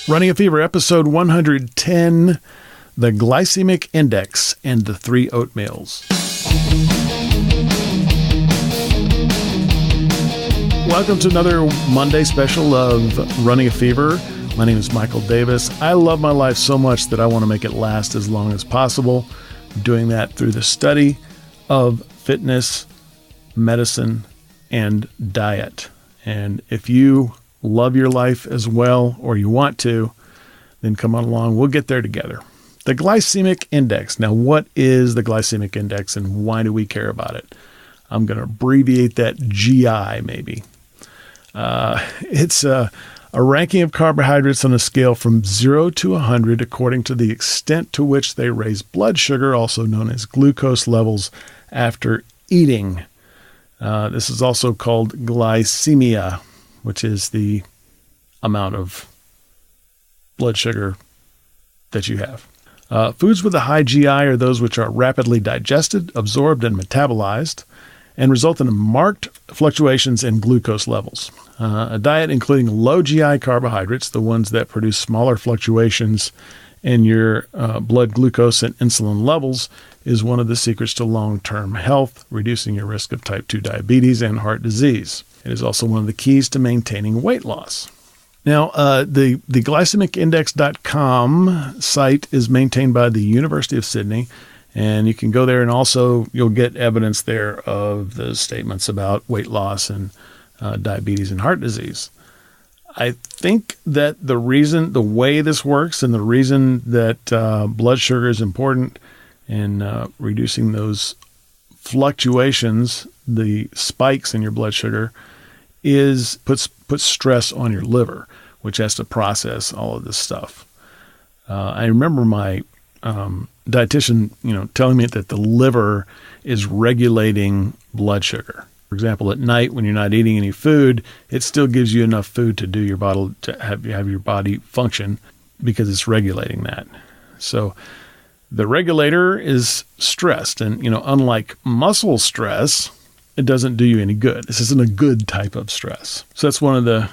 Running a Fever, episode 110, the Glycemic Index and the 3 Oatmeals. Welcome to another Monday special of Running a Fever. My name is Michael Davis. I love my life so much that I want to make it last as long as possible. I'm doing that through the study of fitness, medicine, and diet. And if you love your life as well, or you want to, then come on along. We'll get there together. The Glycemic Index. Now, what is the Glycemic Index and why do we care about it? I'm going to abbreviate that GI maybe. It's a ranking of carbohydrates on a scale from 0 to 100 according to the extent to which they raise blood sugar, also known as glucose levels, after eating. This is also called glycemia, which is the amount of blood sugar that you have. Foods with a high GI are those which are rapidly digested, absorbed, and metabolized, and result in marked fluctuations in glucose levels. A diet including low GI carbohydrates, the ones that produce smaller fluctuations in your blood glucose and insulin levels, is one of the secrets to long-term health, reducing your risk of type 2 diabetes and heart disease. It is also one of the keys to maintaining weight loss. Now, the glycemicindex.com site is maintained by the University of Sydney, and you can go there and also you'll get evidence there of the statements about weight loss and diabetes and heart disease. I think that the way this works and the reason that blood sugar is important in reducing those fluctuations, the spikes in your blood sugar, is puts stress on your liver, which has to process all of this stuff. I remember my dietitian, telling me that the liver is regulating blood sugar. For example, at night when you're not eating any food, it still gives you enough food to do your body to have your body function because it's regulating that. So the regulator is stressed, and unlike muscle stress, it doesn't do you any good. This isn't a good type of stress. So that's one of the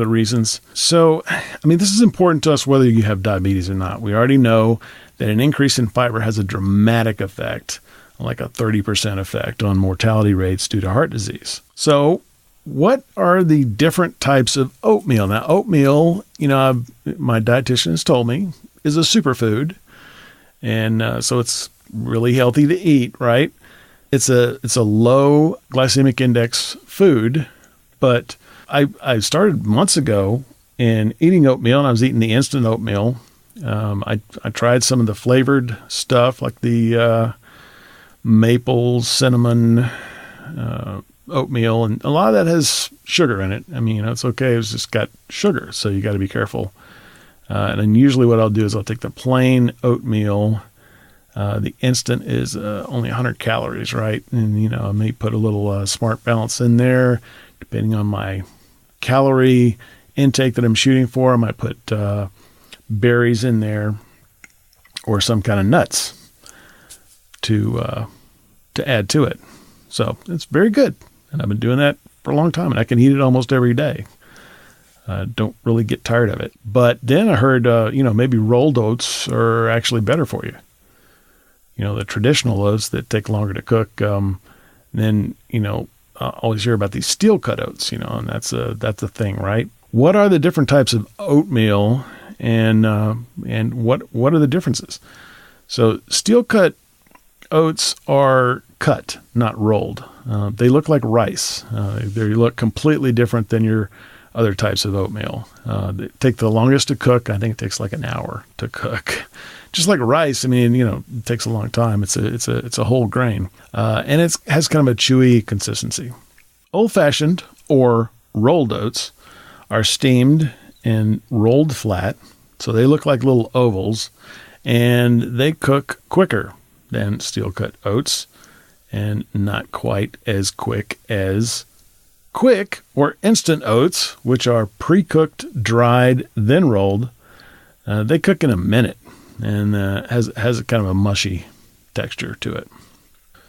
reasons. So, this is important to us whether you have diabetes or not. We already know that an increase in fiber has a dramatic effect, like a 30% effect on mortality rates due to heart disease. So what are the different types of oatmeal? Now, oatmeal, my dietitian has told me, is a superfood. And so it's really healthy to eat, right? It's a low glycemic index food, but I started months ago in eating oatmeal, and I was eating the instant oatmeal. I tried some of the flavored stuff like the maple, cinnamon oatmeal, and a lot of that has sugar in it. It's okay. It's just got sugar, so you got to be careful. And then usually what I'll do is I'll take the plain oatmeal. The instant is only 100 calories, right? And, I may put a little smart balance in there, depending on my calorie intake that I'm shooting for. I might put berries in there or some kind of nuts to add to it. So it's very good. And I've been doing that for a long time, and I can eat it almost every day. Don't really get tired of it. But then I heard, maybe rolled oats are actually better for you. The traditional oats that take longer to cook. Then, I always hear about these steel cut oats, and that's a thing, right? What are the different types of oatmeal and what are the differences? So steel cut oats are cut, not rolled. They look like rice. They look completely different than your other types of oatmeal. They take the longest to cook. I think it takes like an hour to cook. Just like rice, it takes a long time. It's a whole grain, and it has kind of a chewy consistency. Old-fashioned or rolled oats are steamed and rolled flat, so they look like little ovals, and they cook quicker than steel-cut oats, and not quite as quick as quick or instant oats, which are pre-cooked, dried, then rolled. They cook in a minute and has a kind of a mushy texture to it.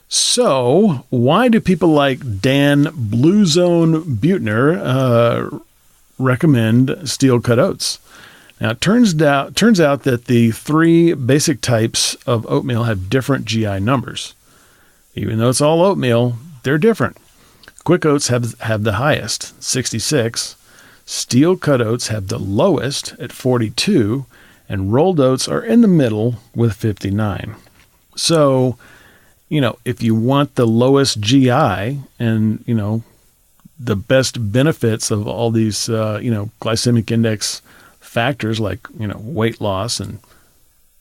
So why do people like Dan Bluezone Buettner recommend steel-cut oats? Now, it turns out that the 3 basic types of oatmeal have different GI numbers. Even though it's all oatmeal, they're different. Quick oats have the highest, 66. Steel cut oats have the lowest at 42, and rolled oats are in the middle with 59. So, if you want the lowest GI and, the best benefits of all these, glycemic index factors like, weight loss and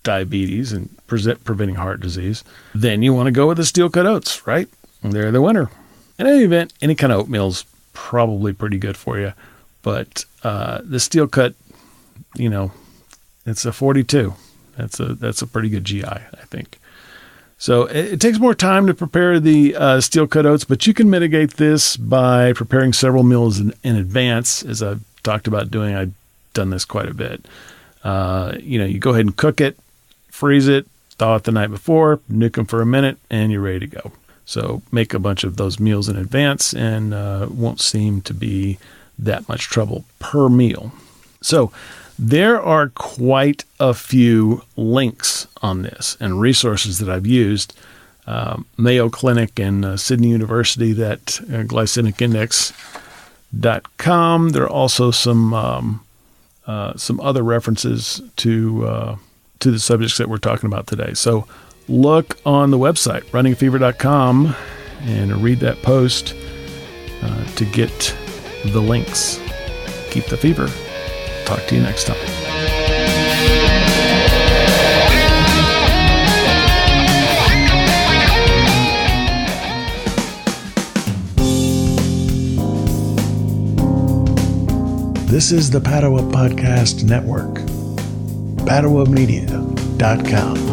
diabetes and preventing heart disease, then you want to go with the steel cut oats, right? And they're the winner. In any event, any kind of oatmeal is probably pretty good for you. But the steel cut, it's a 42. That's a pretty good GI, I think. So it takes more time to prepare the steel cut oats, but you can mitigate this by preparing several meals in advance. As I've talked about doing, I've done this quite a bit. You go ahead and cook it, freeze it, thaw it the night before, nuke them for a minute, and you're ready to go. So make a bunch of those meals in advance and won't seem to be that much trouble per meal. So there are quite a few links on this and resources that I've used. Mayo Clinic and Sydney University, that glycemicindex.com. There are also some other references to the subjects that we're talking about today. So look on the website, runningfever.com, and read that post to get the links. Keep the fever. Talk to you next time. This is the Padua Podcast Network. PaduaMedia.com.